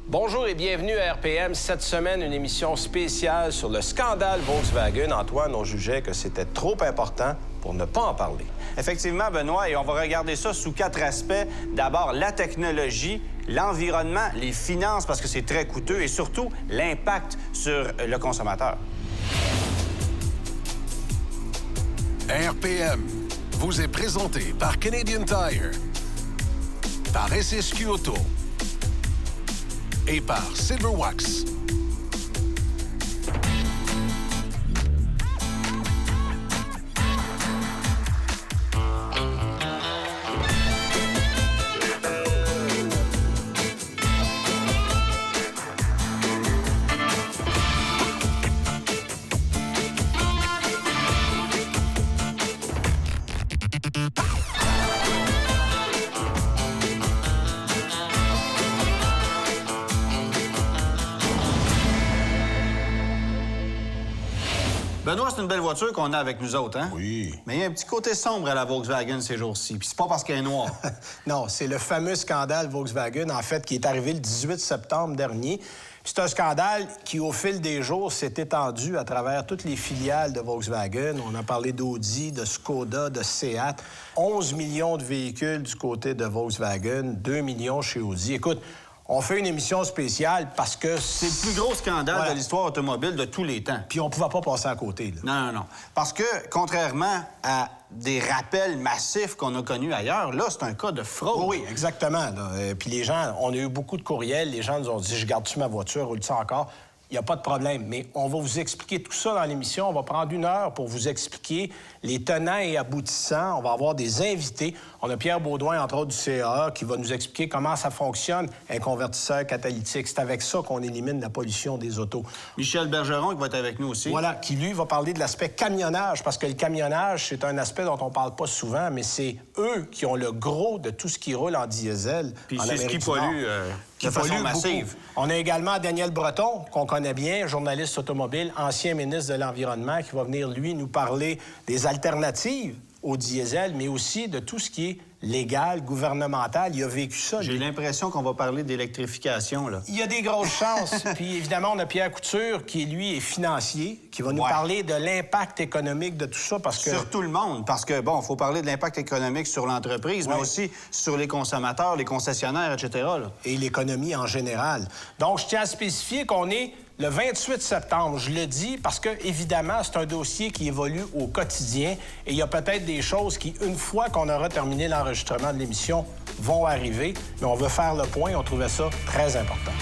Bonjour et bienvenue à RPM. Cette semaine, une émission spéciale sur le scandale Volkswagen. Antoine, on jugeait que c'était trop important pour ne pas en parler. Effectivement, Benoît, et on va regarder ça sous 4 aspects. D'abord, la technologie, l'environnement, les finances, parce que c'est très coûteux, et surtout, l'impact sur le consommateur. RPM vous est présenté par Canadian Tire, par SSQ Auto et par Silverwax. Benoît, c'est une belle voiture qu'on a avec nous autres, hein? Oui. Mais il y a un petit côté sombre à la Volkswagen ces jours-ci. Puis c'est pas parce qu'elle est noire. Non, c'est le fameux scandale Volkswagen, en fait, qui est arrivé le 18 septembre dernier. C'est un scandale qui, au fil des jours, s'est étendu à travers toutes les filiales de Volkswagen. On a parlé d'Audi, de Skoda, de Seat. 11 millions de véhicules du côté de Volkswagen, 2 millions chez Audi. Écoute, on fait une émission spéciale parce que C'est le plus gros scandale de l'histoire automobile de tous les temps. Puis on pouvait pas passer à côté, là. Non. Parce que, contrairement à des rappels massifs qu'on a connus ailleurs, là, c'est un cas de fraude. Oui, exactement. Puis les gens, on a eu beaucoup de courriels. Les gens nous ont dit, je garde-tu ma voiture, roule-tu encore? Il n'y a pas de problème. Mais on va vous expliquer tout ça dans l'émission. On va prendre 1 heure pour vous expliquer les tenants et aboutissants. On va avoir des invités. On a Pierre Beaudoin, entre autres, du CAA, qui va nous expliquer comment ça fonctionne, un convertisseur catalytique. C'est avec ça qu'on élimine la pollution des autos. Michel Bergeron, qui va être avec nous aussi. Voilà, qui, lui, va parler de l'aspect camionnage, parce que le camionnage, c'est un aspect dont on parle pas souvent, mais c'est eux qui ont le gros de tout ce qui roule en diesel. Puis en c'est ce qui pollue de façon massive. Beaucoup. On a également Daniel Breton, qu'on connaît bien, journaliste automobile, ancien ministre de l'Environnement, qui va venir, lui, nous parler des alternatives au diesel, mais aussi de tout ce qui est légal, gouvernemental. Il a vécu ça. J'ai l'impression qu'on va parler d'électrification, là. Il y a des grosses chances. Puis évidemment, on a Pierre Couture, qui, lui, est financier, qui va nous parler de l'impact économique de tout ça, parce que... Sur tout le monde, parce que, bon, il faut parler de l'impact économique sur l'entreprise, mais aussi sur les consommateurs, les concessionnaires, etc., là. Et l'économie en général. Donc, je tiens à spécifier qu'on est le 28 septembre. Je le dis parce que, évidemment, c'est un dossier qui évolue au quotidien et il y a peut-être des choses qui, une fois qu'on aura terminé l'enregistrement de l'émission, vont arriver. Mais on veut faire le point. On trouvait ça très important.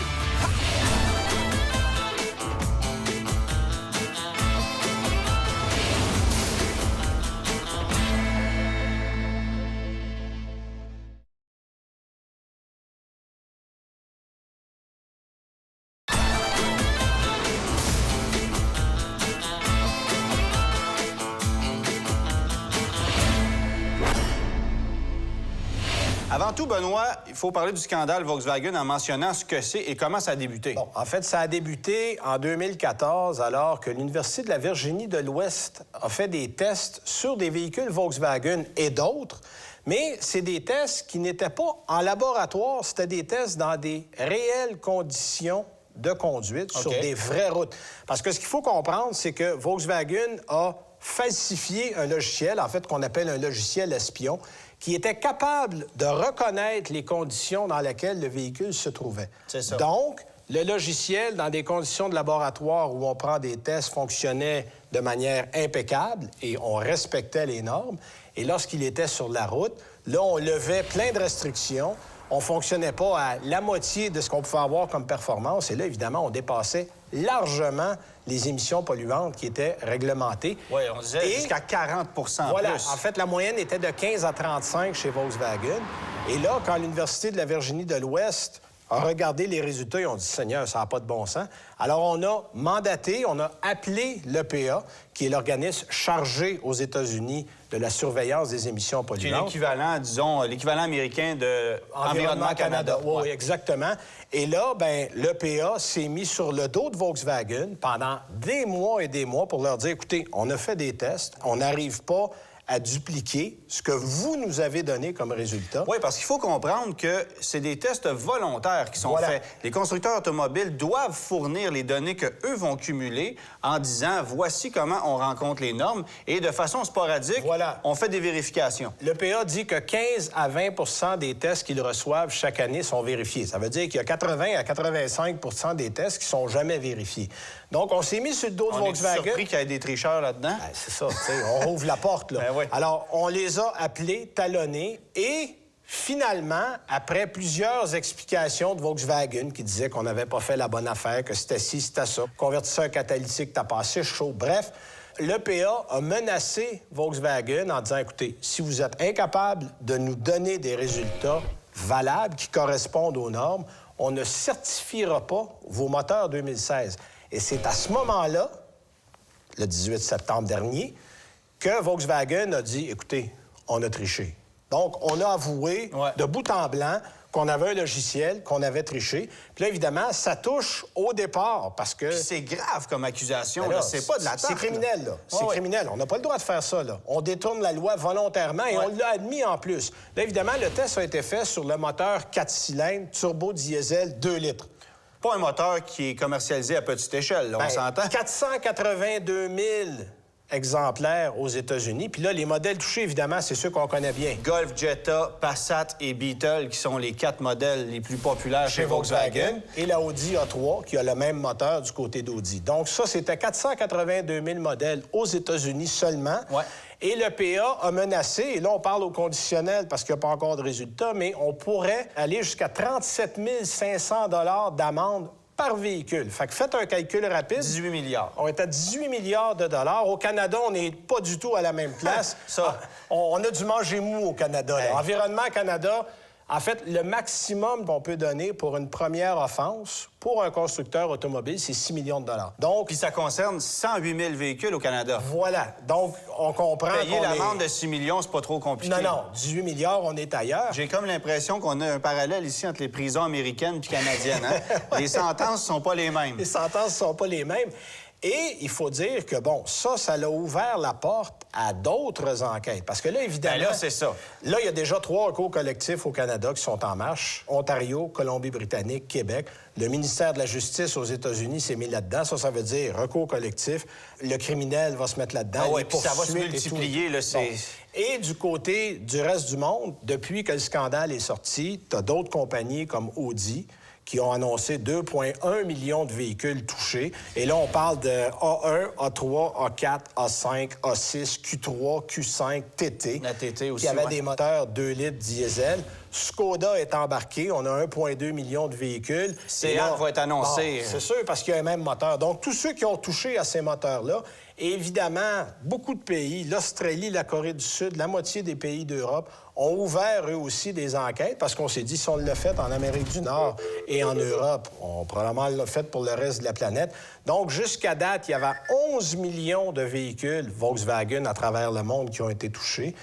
Avant tout, Benoît, il faut parler du scandale Volkswagen en mentionnant ce que c'est et comment ça a débuté. Bon, en fait, ça a débuté en 2014, alors que l'Université de la Virginie de l'Ouest a fait des tests sur des véhicules Volkswagen et d'autres, mais c'est des tests qui n'étaient pas en laboratoire, c'était des tests dans des réelles conditions de conduite sur des vraies routes. Parce que ce qu'il faut comprendre, c'est que Volkswagen a falsifié un logiciel, en fait, qu'on appelle un logiciel espion, qui était capable de reconnaître les conditions dans lesquelles le véhicule se trouvait. C'est ça. Donc, le logiciel, dans des conditions de laboratoire où on prend des tests, fonctionnait de manière impeccable et on respectait les normes. Et lorsqu'il était sur la route, là, on levait plein de restrictions. On ne fonctionnait pas à la moitié de ce qu'on pouvait avoir comme performance. Et là, évidemment, on dépassait largement les émissions polluantes qui étaient réglementées. Oui, on disait jusqu'à 40 Voilà. plus. En fait, la moyenne était de 15 à 35 chez Volkswagen. Et là, quand l'Université de la Virginie de l'Ouest a regardé les résultats, ils ont dit « Seigneur, ça n'a pas de bon sens ». Alors, on a mandaté, on a appelé l'EPA, qui est l'organisme chargé aux États-Unis de la surveillance des émissions polluantes. Qui est l'équivalent, disons, l'équivalent américain de Environnement Canada. Oui, exactement. Et là, bien, l'EPA s'est mis sur le dos de Volkswagen pendant des mois et des mois pour leur dire, écoutez, on a fait des tests, on n'arrive pas à dupliquer ce que vous nous avez donné comme résultat. Oui, parce qu'il faut comprendre que c'est des tests volontaires qui sont faits. Les constructeurs automobiles doivent fournir les données qu'eux vont cumuler en disant voici comment on rencontre les normes et de façon sporadique, on fait des vérifications. Le PA dit que 15 à 20 des tests qu'ils reçoivent chaque année sont vérifiés. Ça veut dire qu'il y a 80 à 85 des tests qui sont jamais vérifiés. Donc, on s'est mis sur le dos de Volkswagen. On est surpris qu'il y ait des tricheurs là-dedans. Ben, c'est ça, tu sais, on rouvre la porte, là. Ben oui. Alors, on les a appelés, talonnés, et finalement, après plusieurs explications de Volkswagen qui disaient qu'on n'avait pas fait la bonne affaire, que c'était ci, c'était ça, convertisseur catalytique, t'as passé chaud, bref, le PA a menacé Volkswagen en disant, écoutez, si vous êtes incapable de nous donner des résultats valables qui correspondent aux normes, on ne certifiera pas vos moteurs 2016. Et c'est à ce moment-là, le 18 septembre dernier, que Volkswagen a dit, écoutez, on a triché. Donc, on a avoué de bout en blanc qu'on avait un logiciel, qu'on avait triché. Puis là, évidemment, ça touche au départ parce que... C'est grave comme accusation, là. C'est pas de la tarte. C'est criminel, là. C'est criminel. On n'a pas le droit de faire ça, là. On détourne la loi volontairement et on l'a admis en plus. Là, évidemment, le test a été fait sur le moteur 4 cylindres turbo-diesel 2 litres. Pas un moteur qui est commercialisé à petite échelle, là, on s'entend? 482 000 exemplaires aux États-Unis. Puis là, les modèles touchés, évidemment, c'est ceux qu'on connaît bien. Golf, Jetta, Passat et Beetle, qui sont les 4 modèles les plus populaires chez Volkswagen. Et la Audi A3, qui a le même moteur du côté d'Audi. Donc ça, c'était 482 000 modèles aux États-Unis seulement. Et le PA a menacé, et là, on parle au conditionnel parce qu'il n'y a pas encore de résultat, mais on pourrait aller jusqu'à 37 500 $ d'amende par véhicule. Fait que faites un calcul rapide. 18 milliards. On est à 18 milliards de dollars. Au Canada, on n'est pas du tout à la même place. On a du manger mou au Canada. Environnement Canada, en fait, le maximum qu'on peut donner pour une première offense pour un constructeur automobile, c'est 6 millions de dollars. Donc, puis ça concerne 108 000 véhicules au Canada. Voilà. Donc, on comprend payer l'amende de 6 millions, c'est pas trop compliqué. Non, 18 milliards, on est ailleurs. J'ai comme l'impression qu'on a un parallèle ici entre les prisons américaines et canadiennes. Hein? Les sentences sont pas les mêmes. Les sentences sont pas les mêmes. Et il faut dire que, bon, ça l'a ouvert la porte à d'autres enquêtes. Parce que là, évidemment... Ben là, c'est ça. Là, il y a déjà 3 recours collectifs au Canada qui sont en marche. Ontario, Colombie-Britannique, Québec. Le ministère de la Justice aux États-Unis s'est mis là-dedans. Ça veut dire recours collectif. Le criminel va se mettre là-dedans. Puis ça va se multiplier, là, c'est... Bon. Et du côté du reste du monde, depuis que le scandale est sorti, tu as d'autres compagnies comme Audi qui ont annoncé 2,1 millions de véhicules touchés. Et là, on parle de A1, A3, A4, A5, A6, Q3, Q5, TT. La TT aussi, qui avaient des moteurs 2 litres diesel. Skoda est embarqué. On a 1,2 million de véhicules. C'est là va être annoncé. Bon, c'est sûr, parce qu'il y a un même moteur. Donc, tous ceux qui ont touché à ces moteurs-là, et évidemment, beaucoup de pays, l'Australie, la Corée du Sud, la moitié des pays d'Europe, ont ouvert eux aussi des enquêtes parce qu'on s'est dit, si on l'a fait en Amérique du Nord et en Europe, on probablement l'a fait pour le reste de la planète. Donc, jusqu'à date, il y avait 11 millions de véhicules Volkswagen à travers le monde qui ont été touchés.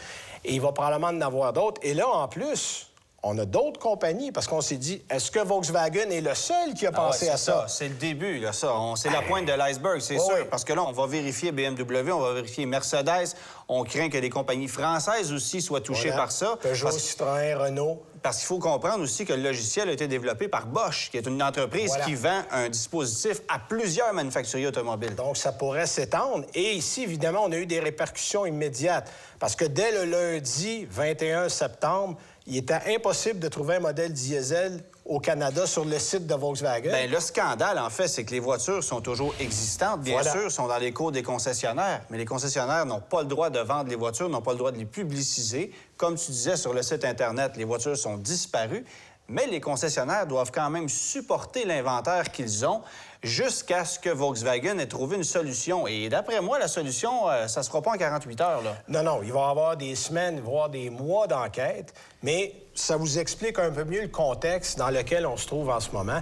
Et il va probablement en avoir d'autres. Et là, en plus, on a d'autres compagnies parce qu'on s'est dit, est-ce que Volkswagen est le seul qui a pensé à ça? C'est le début, là, ça. C'est la pointe de l'iceberg, c'est sûr. Parce que là, on va vérifier BMW, on va vérifier Mercedes. On craint que des compagnies françaises aussi soient touchées par ça. Peugeot, Citroën, Renault. Parce qu'il faut comprendre aussi que le logiciel a été développé par Bosch, qui est une entreprise qui vend un dispositif à plusieurs manufacturiers automobiles. Donc, ça pourrait s'étendre. Et ici, évidemment, on a eu des répercussions immédiates. Parce que dès le lundi 21 septembre, il était impossible de trouver un modèle diesel au Canada sur le site de Volkswagen. Bien, le scandale, en fait, c'est que les voitures sont toujours existantes, bien sûr, sont dans les cours des concessionnaires, mais les concessionnaires n'ont pas le droit de vendre les voitures, n'ont pas le droit de les publiciser. Comme tu disais sur le site Internet, les voitures sont disparues, mais les concessionnaires doivent quand même supporter l'inventaire qu'ils ont jusqu'à ce que Volkswagen ait trouvé une solution. Et d'après moi, la solution, ça se fera pas en 48 heures, là. Non, il va y avoir des semaines, voire des mois d'enquête, mais ça vous explique un peu mieux le contexte dans lequel on se trouve en ce moment.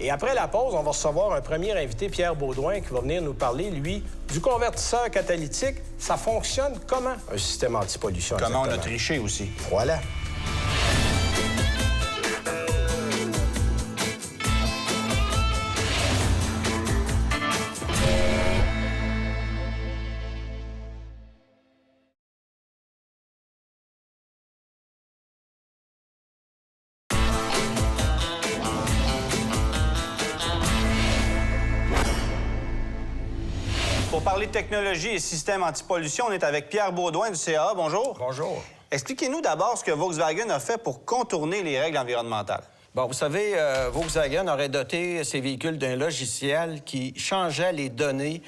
Et après la pause, on va recevoir un premier invité, Pierre Baudouin, qui va venir nous parler, lui, du convertisseur catalytique. Ça fonctionne comment, un système anti-pollution? Comment on a triché aussi. Voilà. Pour parler de technologie et système antipollution, on est avec Pierre Baudouin du CAA. Bonjour. Bonjour. Expliquez-nous d'abord ce que Volkswagen a fait pour contourner les règles environnementales. Bon, vous savez, Volkswagen aurait doté ses véhicules d'un logiciel qui changeait les données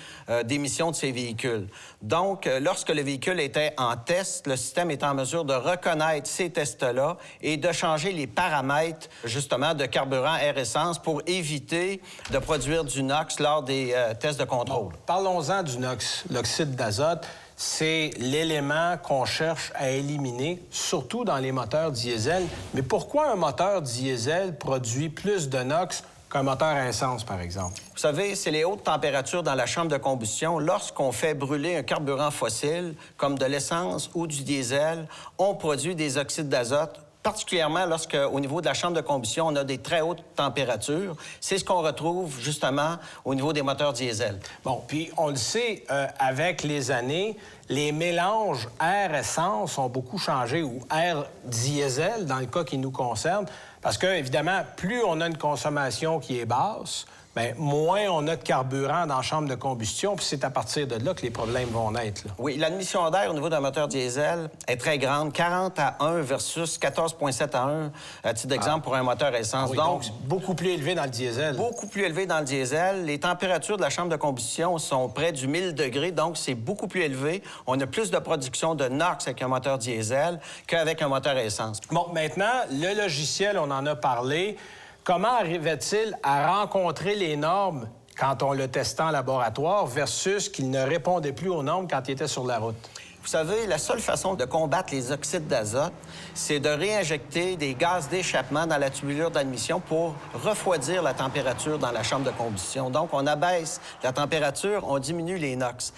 d'émission de ces véhicules. Donc, lorsque le véhicule était en test, le système est en mesure de reconnaître ces tests-là et de changer les paramètres, justement, de carburant air-essence pour éviter de produire du NOx lors des tests de contrôle. Bon, parlons-en du NOx, l'oxyde d'azote. C'est l'élément qu'on cherche à éliminer, surtout dans les moteurs diesel. Mais pourquoi un moteur diesel produit plus de NOx qu'un moteur à essence, par exemple? Vous savez, c'est les hautes températures dans la chambre de combustion. Lorsqu'on fait brûler un carburant fossile, comme de l'essence ou du diesel, on produit des oxydes d'azote, particulièrement lorsqu'au niveau de la chambre de combustion, on a des très hautes températures. C'est ce qu'on retrouve, justement, au niveau des moteurs diesel. Bon, puis on le sait, avec les années, les mélanges air-essence ont beaucoup changé, ou air-diesel, dans le cas qui nous concerne, parce que, évidemment, plus on a une consommation qui est basse, bien, moins on a de carburant dans la chambre de combustion, puis c'est à partir de là que les problèmes vont naître. Là. Oui, l'admission d'air au niveau d'un moteur diesel est très grande, 40 à 1 versus 14,7 à 1, à titre d'exemple, pour un moteur essence. Oui, donc, beaucoup plus élevé dans le diesel. Beaucoup plus élevé dans le diesel. Les températures de la chambre de combustion sont près du 1000 degrés, donc c'est beaucoup plus élevé. On a plus de production de NOx avec un moteur diesel qu'avec un moteur essence. Bon, maintenant, le logiciel, on en a parlé. Comment arrivait-il à rencontrer les normes quand on le testait en laboratoire versus qu'il ne répondait plus aux normes quand il était sur la route? Vous savez, la seule façon de combattre les oxydes d'azote, c'est de réinjecter des gaz d'échappement dans la tubulure d'admission pour refroidir la température dans la chambre de combustion. Donc, on abaisse la température, on diminue les NOx.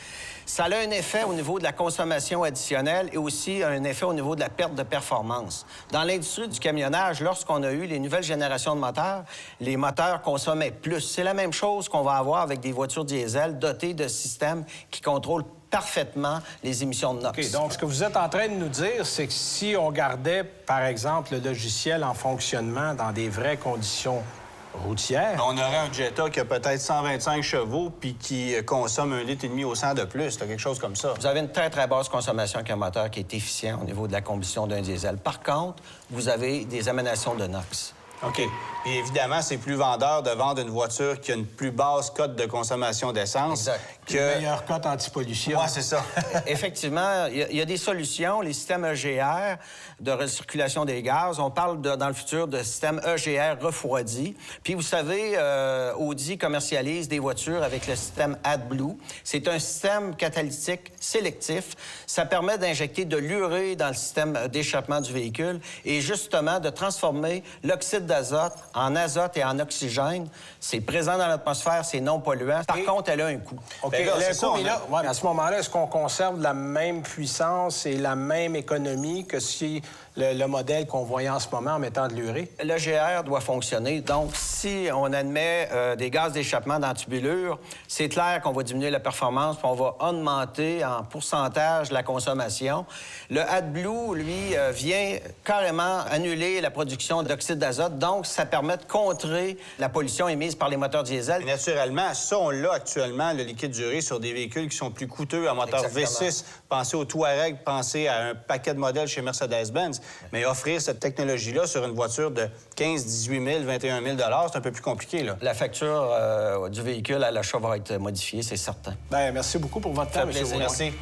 Ça a un effet au niveau de la consommation additionnelle et aussi un effet au niveau de la perte de performance. Dans l'industrie du camionnage, lorsqu'on a eu les nouvelles générations de moteurs, les moteurs consommaient plus. C'est la même chose qu'on va avoir avec des voitures diesel dotées de systèmes qui contrôlent parfaitement les émissions de NOx. OK, donc ce que vous êtes en train de nous dire, c'est que si on gardait, par exemple, le logiciel en fonctionnement dans des vraies conditions routières... On aurait un Jetta qui a peut-être 125 chevaux puis qui consomme 1,5 litre au 100 de plus, quelque chose comme ça. Vous avez une très, très basse consommation avec un moteur qui est efficient au niveau de la combustion d'un diesel. Par contre, vous avez des émanations de NOx. OK. Et évidemment, c'est plus vendeur de vendre une voiture qui a une plus basse cote de consommation d'essence que... Une meilleure cote antipollution. Oui, c'est ça. Effectivement, il y a des solutions. Les systèmes EGR de recirculation des gaz, on parle dans le futur de système EGR refroidi. Puis vous savez, Audi commercialise des voitures avec le système AdBlue. C'est un système catalytique sélectif. Ça permet d'injecter de l'urée dans le système d'échappement du véhicule et justement de transformer l'oxyde d'azote en azote et en oxygène. C'est présent dans l'atmosphère, c'est non polluant. Par contre, elle a un coût. OK, Bien, le c'est ça, coût, mais là, ouais, à ce moment-là, est-ce qu'on conserve la même puissance et la même économie que si le modèle qu'on voyait en ce moment en mettant de l'urée? Le GR doit fonctionner. Donc, si on admet des gaz d'échappement dans la tubulure, c'est clair qu'on va diminuer la performance puis on va augmenter en pourcentage la consommation. Le AdBlue, lui, vient carrément annuler la production d'oxyde d'azote. Donc, ça permet de contrer la pollution émise par les moteurs diesel. Et naturellement, ça, on l'a actuellement, le liquide d'urée, sur des véhicules qui sont plus coûteux, à moteur Exactement. V6. Pensez au Touareg, pensez à un paquet de modèles chez Mercedes-Benz. Mais offrir cette technologie-là sur une voiture de 15, 18 000, 21 000 c'est un peu plus compliqué, là. La facture du véhicule à l'achat va être modifiée, c'est certain. Bien, merci beaucoup pour votre temps, Ça M. fait plaisir. Baudouin. Merci.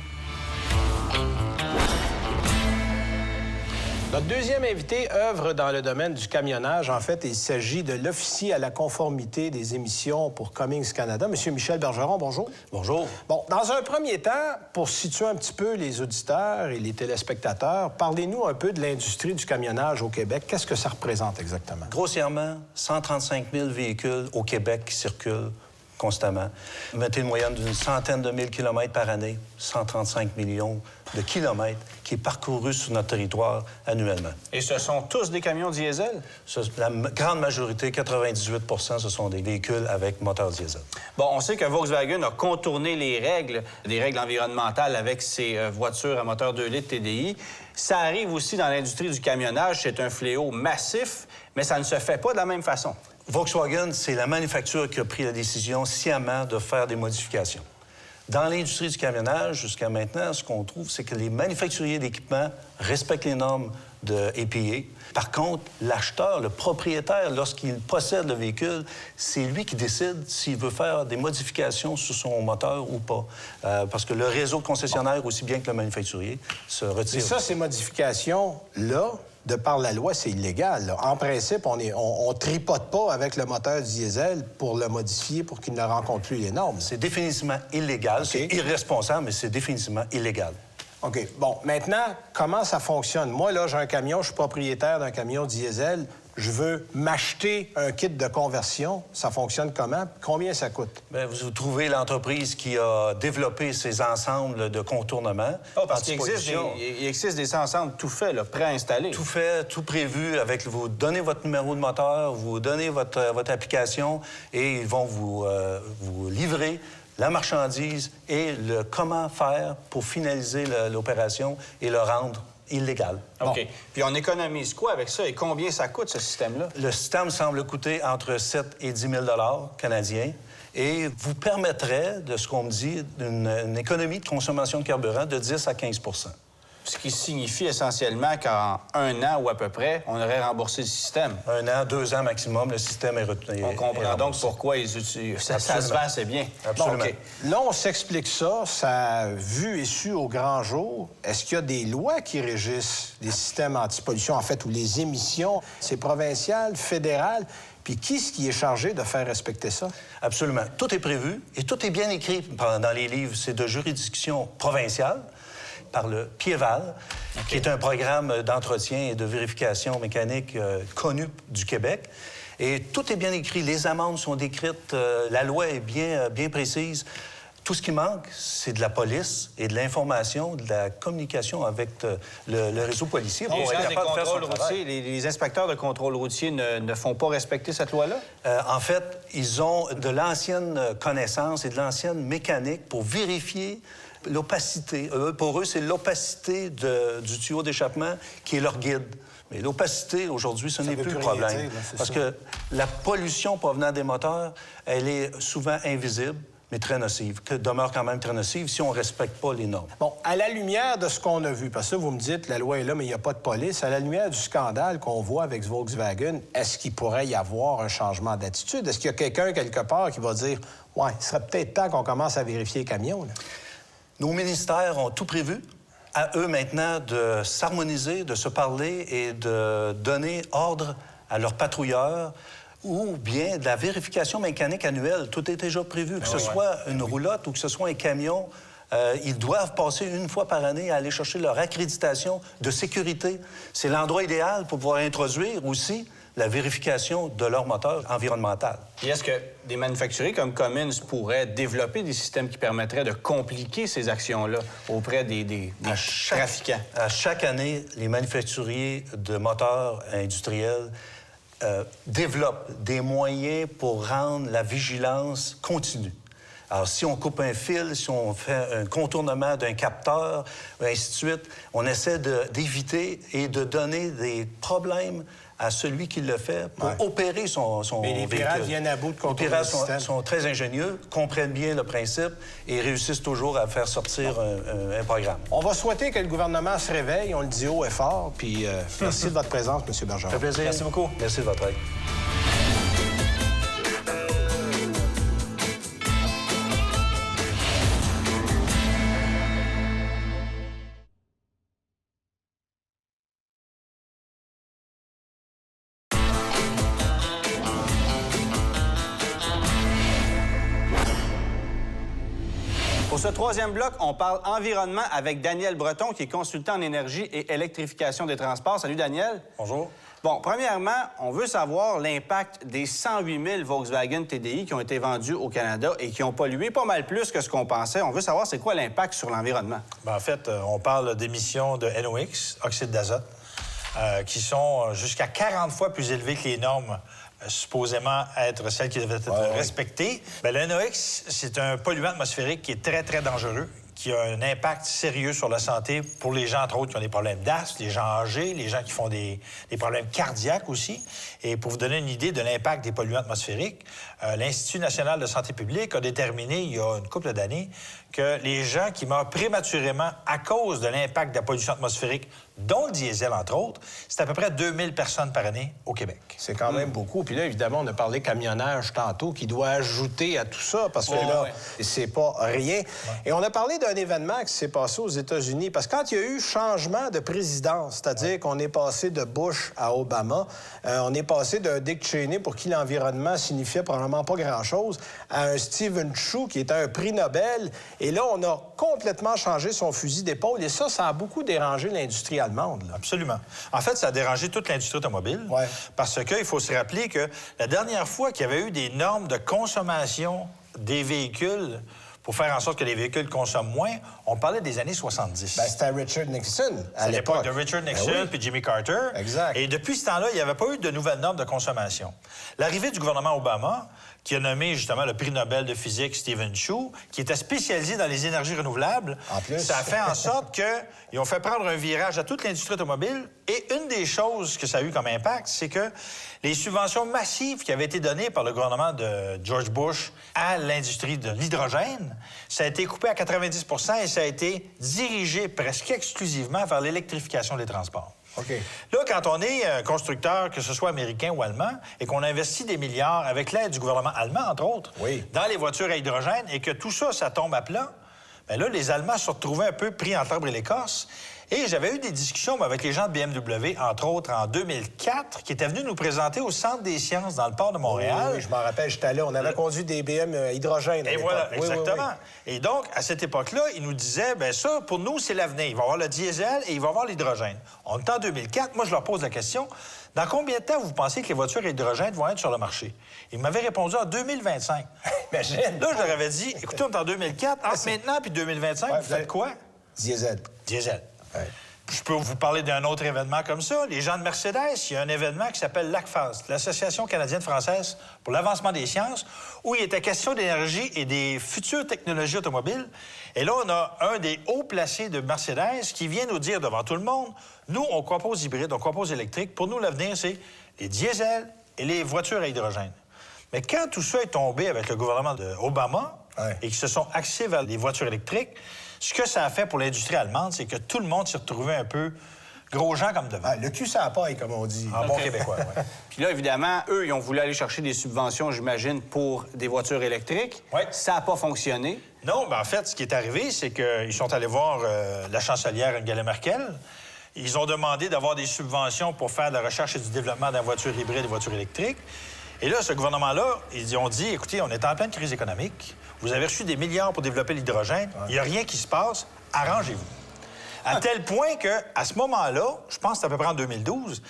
Notre deuxième invité œuvre dans le domaine du camionnage. En fait, il s'agit de l'officier à la conformité des émissions pour Cummins Canada. Monsieur Michel Bergeron, bonjour. Bonjour. Bon, dans un premier temps, pour situer un petit peu les auditeurs et les téléspectateurs, parlez-nous un peu de l'industrie du camionnage au Québec. Qu'est-ce que ça représente exactement? Grossièrement, 135 000 véhicules au Québec qui circulent constamment. Mettez une moyenne d'une centaine de mille kilomètres par année, 135 millions de kilomètres qui est parcouru sur notre territoire annuellement. Et ce sont tous des camions diesel? La grande majorité, 98 ce sont des véhicules avec moteur diesel. Bon, on sait que Volkswagen a contourné les règles environnementales avec ses voitures à moteur 2 litres TDI. Ça arrive aussi dans l'industrie du camionnage. C'est un fléau massif, mais ça ne se fait pas de la même façon. Volkswagen, c'est la manufacture qui a pris la décision sciemment de faire des modifications. Dans l'industrie du camionnage, jusqu'à maintenant, ce qu'on trouve, c'est que les manufacturiers d'équipements respectent les normes de APA. Par contre, l'acheteur, le propriétaire, lorsqu'il possède le véhicule, c'est lui qui décide s'il veut faire des modifications sur son moteur ou pas. Parce que le réseau de concessionnaires, aussi bien que le manufacturier, se retire. Et ça, ces modifications-là, de par la loi, c'est illégal, là. En principe, on tripote pas avec le moteur diesel pour le modifier pour qu'il ne rencontre plus les normes. C'est définitivement illégal. C'est irresponsable, mais c'est définitivement illégal. OK. Bon, maintenant, comment ça fonctionne? Moi, là, j'ai un camion, je suis propriétaire d'un camion diesel. Je veux m'acheter un kit de conversion. Ça fonctionne comment? Combien ça coûte? Bien, vous trouvez l'entreprise qui a développé ces ensembles de contournement. Oh, parce qu'il existe des ensembles tout faits, là, préinstallés. Tout fait, tout prévu. Avec vous donnez votre numéro de moteur, vous donnez votre application et ils vont vous livrer la marchandise et le comment faire pour finaliser l'opération et le rendre illégal. OK. Bon. Puis on économise quoi avec ça et combien ça coûte, ce système-là? Le système semble coûter entre 7 et 10 000 canadiens et vous permettrait, de ce qu'on me dit, une économie de consommation de carburant de 10 à 15 %. Ce qui signifie essentiellement qu'en 1 an ou à peu près, on aurait remboursé le système. 1 an, 2 ans maximum, le système est retenu. On comprend donc pourquoi ils utilisent. Ça se vend assez bien. Absolument. Bon, OK. Là, on s'explique ça, ça a vu et su au grand jour. Est-ce qu'il y a des lois qui régissent les systèmes anti-pollution, en fait, ou les émissions? C'est provincial, fédéral? Puis qui est-ce qui est chargé de faire respecter ça? Absolument. Tout est prévu et tout est bien écrit dans les livres. C'est de juridiction provinciale par le PIEVAL, qui est un programme d'entretien et de vérification mécanique connu du Québec. Et tout est bien écrit. Les amendes sont décrites. La loi est bien précise. Tout ce qui manque, c'est de la police et de l'information, de la communication avec le réseau policier. Les gens des contrôles routiers, les inspecteurs de contrôle routier ne font pas respecter cette loi-là? En fait, ils ont de l'ancienne connaissance et de l'ancienne mécanique pour vérifier l'opacité. Pour eux, c'est l'opacité du tuyau d'échappement qui est leur guide. Mais l'opacité, aujourd'hui, ce n'est plus le problème. Dire, là, parce que la pollution provenant des moteurs, elle est souvent invisible, mais très nocive, que demeure quand même très nocive si on ne respecte pas les normes. Bon, à la lumière de ce qu'on a vu, parce que vous me dites, la loi est là, mais il n'y a pas de police, à la lumière du scandale qu'on voit avec Volkswagen, est-ce qu'il pourrait y avoir un changement d'attitude? Est-ce qu'il y a quelqu'un, quelque part, qui va dire, ouais, il serait peut-être temps qu'on commence à vérifier les camions, là? Nos ministères ont tout prévu. À eux maintenant de s'harmoniser, de se parler et de donner ordre à leurs patrouilleurs ou bien de la vérification mécanique annuelle. Tout est déjà prévu. Que ce soit une roulotte ou que ce soit un camion, ils doivent passer une fois par année à aller chercher leur accréditation de sécurité. C'est l'endroit idéal pour pouvoir introduire aussi la vérification de leur moteur environnemental. Et est-ce que des manufacturiers comme Cummins pourraient développer des systèmes qui permettraient de compliquer ces actions-là auprès des trafiquants? À chaque année, les manufacturiers de moteurs industriels développent des moyens pour rendre la vigilance continue. Alors, si on coupe un fil, si on fait un contournement d'un capteur, ainsi de suite, on essaie d'éviter et de donner des problèmes à celui qui le fait pour opérer son Mais les pirates véhicule. viennent à bout de contrôler Les le pirates système. sont très ingénieux, comprennent bien le principe et réussissent toujours à faire sortir un programme. On va souhaiter que le gouvernement se réveille, on le dit haut et fort, puis merci de votre présence, M. Bergeron. Ça fait plaisir. Merci beaucoup. Merci de votre aide. Pour ce troisième bloc, on parle environnement avec Daniel Breton, qui est consultant en énergie et électrification des transports. Salut, Daniel. Bonjour. Bon, premièrement, on veut savoir l'impact des 108 000 Volkswagen TDI qui ont été vendus au Canada et qui ont pollué pas mal plus que ce qu'on pensait. On veut savoir c'est quoi l'impact sur l'environnement. Bien, en fait, on parle d'émissions de NOx, oxyde d'azote, qui sont jusqu'à 40 fois plus élevées que les normes supposément être celles qui devaient être respectées. Bien, le NOx, c'est un polluant atmosphérique qui est très, très dangereux, qui a un impact sérieux sur la santé pour les gens, entre autres, qui ont des problèmes d'asthme, les gens âgés, les gens qui font des problèmes cardiaques aussi. Et pour vous donner une idée de l'impact des polluants atmosphériques, l'Institut national de santé publique a déterminé, il y a une couple d'années, que les gens qui meurent prématurément à cause de l'impact de la pollution atmosphérique, dont le diesel, entre autres, c'est à peu près 2000 personnes par année au Québec. C'est quand même beaucoup. Puis là, évidemment, on a parlé camionnage tantôt qui doit ajouter à tout ça parce que là, c'est pas rien. Et on a parlé d'un événement qui s'est passé aux États-Unis parce que quand il y a eu changement de présidence, c'est-à-dire qu'on est passé de Bush à Obama, on est passé d'un Dick Cheney pour qui l'environnement signifiait probablement pas grand-chose à un Stephen Chu qui était un prix Nobel. Et là, on a complètement changé son fusil d'épaule et ça a beaucoup dérangé l'industrie allemande. Là. Absolument. En fait, ça a dérangé toute l'industrie automobile parce qu'il faut se rappeler que la dernière fois qu'il y avait eu des normes de consommation des véhicules pour faire en sorte que les véhicules consomment moins, on parlait des années 70. Ben, c'était Richard Nixon à l'époque de Richard Nixon puis Jimmy Carter. Exact. Et depuis ce temps-là, il n'y avait pas eu de nouvelles normes de consommation. L'arrivée du gouvernement Obama, qui a nommé justement le prix Nobel de physique Stephen Chu, qui était spécialisé dans les énergies renouvelables, ça a fait en sorte qu'ils ont fait prendre un virage à toute l'industrie automobile. Et une des choses que ça a eu comme impact, c'est que les subventions massives qui avaient été données par le gouvernement de George Bush à l'industrie de l'hydrogène, ça a été coupé à 90 et ça a été dirigé presque exclusivement vers l'électrification des transports. Okay. Là, quand on est un constructeur, que ce soit américain ou allemand, et qu'on investit des milliards avec l'aide du gouvernement allemand, entre autres, dans les voitures à hydrogène, et que tout ça, ça tombe à plat, bien là, les Allemands se sont retrouvés un peu pris entre l'arbre et l'écorce. Et j'avais eu des discussions avec les gens de BMW, entre autres, en 2004, qui étaient venus nous présenter au Centre des sciences dans le port de Montréal. Oui, je m'en rappelle, j'étais là. On avait conduit des BM hydrogène. Et voilà, exactement. Et donc, à cette époque-là, ils nous disaient, bien ça, pour nous, c'est l'avenir. Il va y avoir le diesel et il va y avoir l'hydrogène. On est en 2004. Moi, je leur pose la question, dans combien de temps vous pensez que les voitures à hydrogène vont être sur le marché? Ils m'avaient répondu en 2025. Imagine! Là, je leur avais dit, écoutez, on est en 2004. Entre maintenant puis 2025, vous faites quoi? Diesel. Diesel. Ouais. Je peux vous parler d'un autre événement comme ça. Les gens de Mercedes, il y a un événement qui s'appelle l'ACFAS, l'Association canadienne-française pour l'avancement des sciences, où il était question d'énergie et des futures technologies automobiles. Et là, on a un des hauts placés de Mercedes qui vient nous dire devant tout le monde, nous, on croit pas aux hybrides, on croit pas aux électriques. Pour nous, l'avenir, c'est les diesels et les voitures à hydrogène. Mais quand tout ça est tombé avec le gouvernement d'Obama et qu'ils se sont axés vers les voitures électriques, ce que ça a fait pour l'industrie allemande, c'est que tout le monde s'est retrouvé un peu gros gens comme devant. Le cul ça paille, comme on dit. En bon québécois, oui. Puis là, évidemment, eux, ils ont voulu aller chercher des subventions, j'imagine, pour des voitures électriques. Oui. Ça n'a pas fonctionné. Non, bien en fait, ce qui est arrivé, c'est qu'ils sont allés voir la chancelière Angela Merkel. Ils ont demandé d'avoir des subventions pour faire de la recherche et du développement dans la voiture hybride et voiture électrique. Et là, ce gouvernement-là, ils ont dit, écoutez, on est en pleine crise économique. Vous avez reçu des milliards pour développer l'hydrogène. Il n'y a rien qui se passe. Arrangez-vous. À tel point qu'à ce moment-là, je pense que c'est à peu près en 2012,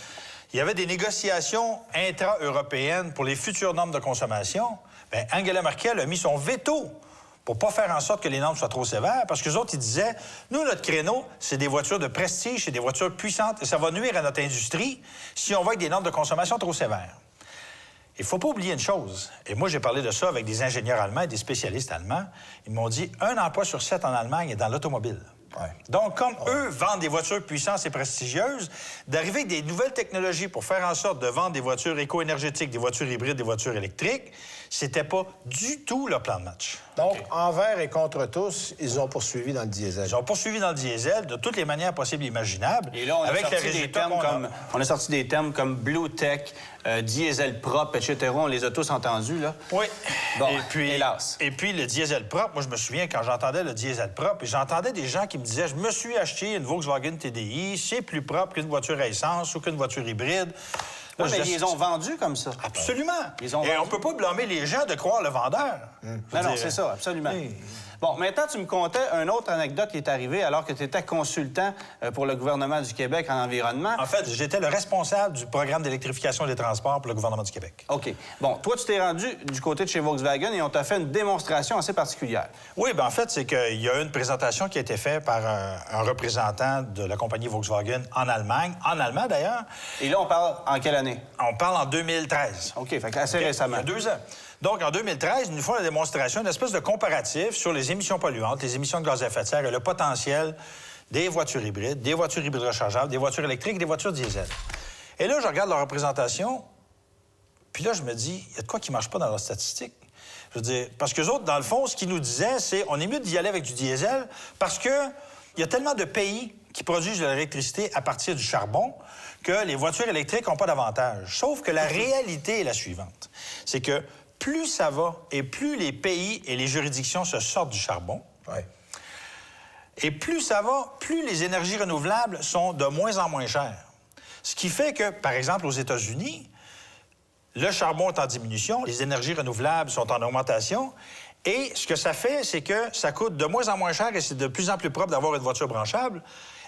il y avait des négociations intra-européennes pour les futures normes de consommation. Bien, Angela Merkel a mis son veto pour pas faire en sorte que les normes soient trop sévères, parce que les autres, ils disaient, nous, notre créneau, c'est des voitures de prestige, c'est des voitures puissantes, et ça va nuire à notre industrie si on va avec des normes de consommation trop sévères. Il ne faut pas oublier une chose, et moi, j'ai parlé de ça avec des ingénieurs allemands et des spécialistes allemands. Ils m'ont dit, 1 emploi sur 7 en Allemagne est dans l'automobile. Donc, comme eux vendent des voitures puissantes et prestigieuses, d'arriver avec des nouvelles technologies pour faire en sorte de vendre des voitures éco-énergétiques, des voitures hybrides, des voitures électriques, c'était pas du tout leur plan de match. Donc, envers et contre tous, ils ont poursuivi dans le diesel. Ils ont poursuivi dans le diesel de toutes les manières possibles et imaginables. Et là, on a, avec sorti, les des termes comme, on a sorti des termes comme Blue Tech, diesel propre, etc. On les a tous entendus, là. Oui. Bon, et puis, hélas. Et puis, le diesel propre, moi, je me souviens quand j'entendais le diesel propre, et j'entendais des gens qui me disaient, je me suis acheté une Volkswagen TDI, c'est plus propre qu'une voiture à essence ou qu'une voiture hybride. Oui, mais ils les ont vendus comme ça. Absolument. Ils ont et on vendu. peut pas blâmer les gens de croire le vendeur. Non, c'est ça, absolument. Bon, maintenant, tu me contais une autre anecdote qui est arrivée alors que tu étais consultant pour le gouvernement du Québec en environnement. En fait, j'étais le responsable du programme d'électrification des transports pour le gouvernement du Québec. OK. Bon, toi, tu t'es rendu du côté de chez Volkswagen et on t'a fait une démonstration assez particulière. Oui, bien en fait, c'est qu'il y a une présentation qui a été faite par un représentant de la compagnie Volkswagen en Allemagne, en allemand d'ailleurs. Et là, on parle en quelle année? On parle en 2013. OK, fait que assez récemment. Il y a 2 ans. Donc, en 2013, ils nous font la démonstration, une espèce de comparatif sur les émissions polluantes, les émissions de gaz à effet de serre et le potentiel des voitures hybrides rechargeables, des voitures électriques et des voitures diesel. Et là, je regarde leur représentation, puis là, je me dis, il y a de quoi qui ne marche pas dans leurs statistiques. Je veux dire, parce qu'eux autres, dans le fond, ce qu'ils nous disaient, c'est on est mieux d'y aller avec du diesel parce qu'il y a tellement de pays qui produisent de l'électricité à partir du charbon que les voitures électriques n'ont pas d'avantage. Sauf que la réalité est la suivante. C'est que plus ça va et plus les pays et les juridictions se sortent du charbon, et plus ça va, plus les énergies renouvelables sont de moins en moins chères. Ce qui fait que, par exemple, aux États-Unis, le charbon est en diminution, les énergies renouvelables sont en augmentation, et ce que ça fait, c'est que ça coûte de moins en moins cher et c'est de plus en plus propre d'avoir une voiture branchable.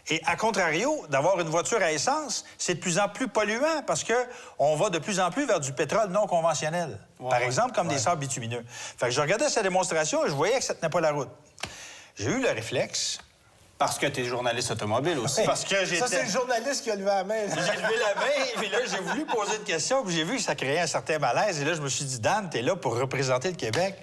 Et à contrario, d'avoir une voiture à essence, c'est de plus en plus polluant parce qu'on va de plus en plus vers du pétrole non conventionnel. Par exemple, comme des sables bitumineux. Fait que je regardais sa démonstration et je voyais que ça tenait pas la route. J'ai eu le réflexe. Parce que tu es journaliste automobile aussi. Parce que j'étais... Ça, c'est le journaliste qui a levé la main. J'ai levé la main, puis là, j'ai voulu poser une question, puis j'ai vu que ça créait un certain malaise. Et là, je me suis dit, Dan, t'es là pour représenter le Québec.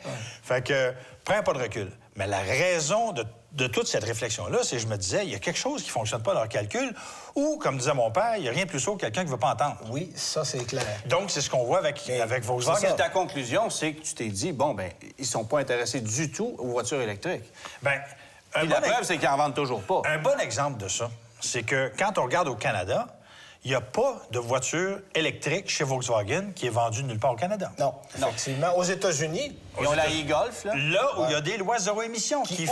Fait que, prends un pas de recul. Mais la raison de toute cette réflexion-là, c'est que je me disais, il y a quelque chose qui ne fonctionne pas dans leur calcul, ou, comme disait mon père, il n'y a rien de plus saut que quelqu'un qui ne veut pas entendre. Oui, ça, c'est clair. Donc, c'est ce qu'on voit avec Volkswagen. Ta conclusion, c'est que tu t'es dit, bon, ben ils sont pas intéressés du tout aux voitures électriques. Bien, Et la preuve, c'est qu'ils n'en vendent toujours pas. Un bon exemple de ça, c'est que quand on regarde au Canada, il n'y a pas de voiture électrique chez Volkswagen qui est vendue nulle part au Canada. Non, effectivement. Aux États-Unis, Ils ont la e-Golf, là. Là où il y a des lois zéro émission qui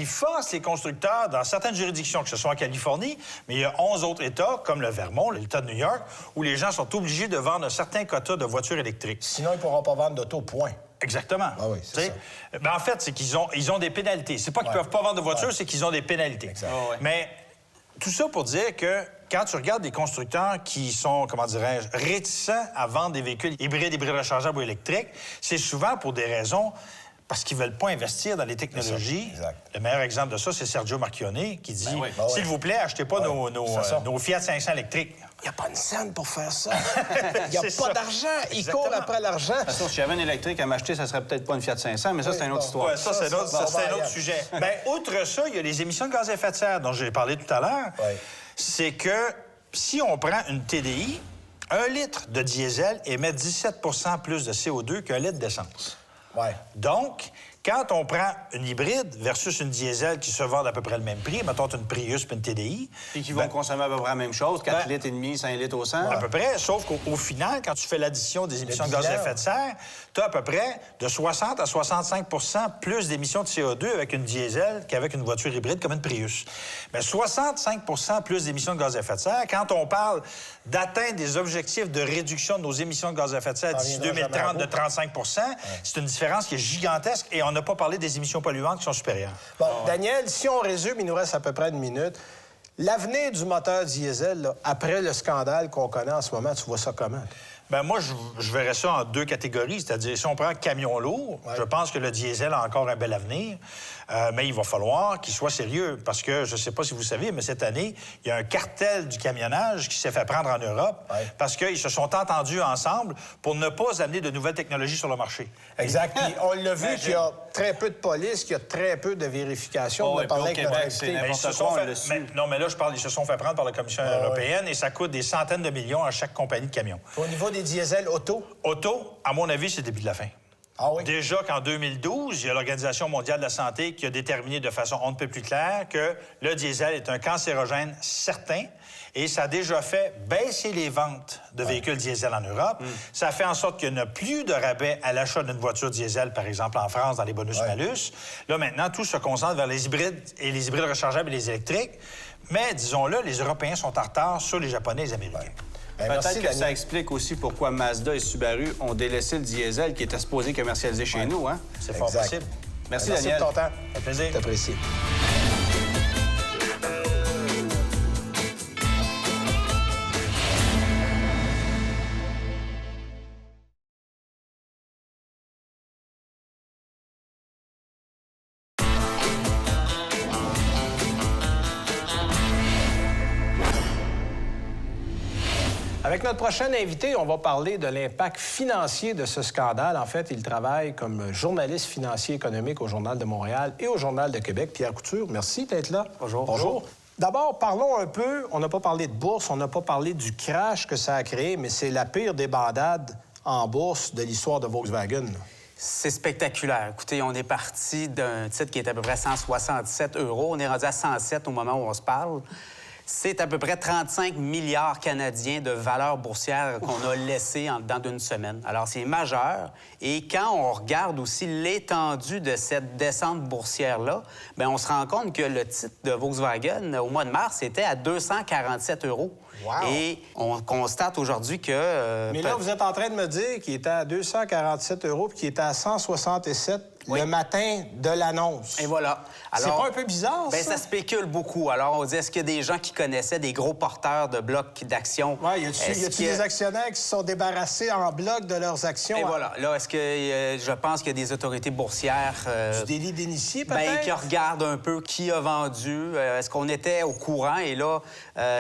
forcent les constructeurs dans certaines juridictions, que ce soit en Californie, mais il y a 11 autres États, comme le Vermont, l'État de New York, où les gens sont obligés de vendre un certain quota de voitures électriques. sinon, ils ne pourront pas vendre d'auto, point. Exactement. Ah oui, c'est ça. Ben, en fait, c'est qu'ils ont des pénalités. C'est pas qu'ils peuvent pas vendre de voitures, c'est qu'ils ont des pénalités. Exact. Mais tout ça pour dire que quand tu regardes des constructeurs qui sont, comment dirais-je, réticents à vendre des véhicules hybrides rechargeables ou électriques, c'est souvent pour des raisons parce qu'ils ne veulent pas investir dans les technologies. Exact. Le meilleur exemple de ça, c'est Sergio Marchionne qui dit s'il vous plaît, achetez pas nos Fiat 500 électriques. Il n'y a pas une scène pour faire ça. Il n'y a C'est pas ça. d'argent. Ils Exactement. courent après l'argent. De toute façon, si j'avais une électrique à m'acheter, ça serait peut-être pas une Fiat 500, mais ça, c'est une autre histoire. Ouais, ça, c'est un autre sujet. Bien, outre ça, il y a les émissions de gaz à effet de serre dont j'ai parlé tout à l'heure. Ouais. C'est que si on prend une TDI, 1 litre de diesel émet 17 plus de CO2 qu'un litre d'essence. Ouais. Donc, quand on prend une hybride versus une diesel qui se vend à peu près le même prix, mettons une Prius puis une TDI... Puis qui vont consommer à peu près la même chose, 4 litres et demi, 5 litres au 100. À peu près, sauf qu'au final, quand tu fais l'addition des émissions de gaz à effet de serre, tu as à peu près de 60 à 65 plus d'émissions de CO2 avec une diesel qu'avec une voiture hybride comme une Prius. Mais 65 plus d'émissions de gaz à effet de serre, quand on parle d'atteindre des objectifs de réduction de nos émissions de gaz à effet de serre d'ici 2030 de 35 c'est une différence qui est gigantesque et on n'a pas parlé des émissions polluantes qui sont supérieures. Bon, Daniel, si on résume, il nous reste à peu près une minute. L'avenir du moteur diesel, là, après le scandale qu'on connaît en ce moment, tu vois ça comment? Bien, moi, je verrais ça en 2 catégories. C'est-à-dire, si on prend camion lourd, je pense que le diesel a encore un bel avenir, mais il va falloir qu'il soit sérieux parce que, je ne sais pas si vous savez, mais cette année, il y a un cartel du camionnage qui s'est fait prendre en Europe parce qu'ils se sont entendus ensemble pour ne pas amener de nouvelles technologies sur le marché. Exact. Puis on l'a vu qu'il y a très peu de police, qu'il y a très peu de vérification. On a parlé avec notre invité. Mais ils se sont fait... Non, mais là, je parle, ils se sont fait prendre par la Commission européenne et ça coûte des centaines de millions à chaque compagnie de camions. Au niveau des diesels auto? Auto, à mon avis, c'est le début de la fin. Ah oui? Déjà qu'en 2012, il y a l'Organisation mondiale de la santé qui a déterminé de façon on ne peut plus claire que le diesel est un cancérogène certain et ça a déjà fait baisser les ventes de véhicules diesel en Europe. Ça fait en sorte qu'il n'y a plus de rabais à l'achat d'une voiture diesel, par exemple en France, dans les bonus-malus. Là, maintenant, tout se concentre vers les hybrides et les hybrides rechargeables et les électriques. Mais, disons-le, les Européens sont en retard sur les Japonais et les Américains. Peut-être que ça explique aussi pourquoi Mazda et Subaru ont délaissé le diesel qui était supposé commercialiser chez nous, hein? C'est fort possible. Merci, Merci Daniel. de ton temps. Ça fait plaisir. T'apprécies. Avec notre prochain invité, on va parler de l'impact financier de ce scandale. En fait, il travaille comme journaliste financier économique au Journal de Montréal et au Journal de Québec. Pierre Couture, merci d'être là. Bonjour. Bonjour. D'abord, parlons un peu, on n'a pas parlé de bourse, on n'a pas parlé du crash que ça a créé, mais c'est la pire débandade en bourse de l'histoire de Volkswagen. C'est spectaculaire. Écoutez, on est parti d'un titre qui était à peu près 167 €. On est rendu à 107 au moment où on se parle. C'est à peu près 35 milliards canadiens de valeur boursière qu'on a laissé dans d'une semaine. Alors, c'est majeur. Et quand on regarde aussi l'étendue de cette descente boursière-là, bien, on se rend compte que le titre de Volkswagen, au mois de mars, était à 247 €. Wow. Et on constate aujourd'hui que... Mais là, vous êtes en train de me dire qu'il était à 247 € puis qu'il était à 167 le matin de l'annonce. Et voilà. C'est pas un peu bizarre, bien, ça? ça spécule beaucoup. Alors, on dit, est-ce qu'il y a des gens qui connaissaient des gros porteurs de blocs d'actions? Oui, y a-t-il des actionnaires qui se sont débarrassés en bloc de leurs actions? Et voilà. Là, est-ce que je pense qu'il y a des autorités boursières... Du délit d'initié, peut-être? Bien, qui regardent un peu qui a vendu. Est-ce qu'on était au courant? Et là,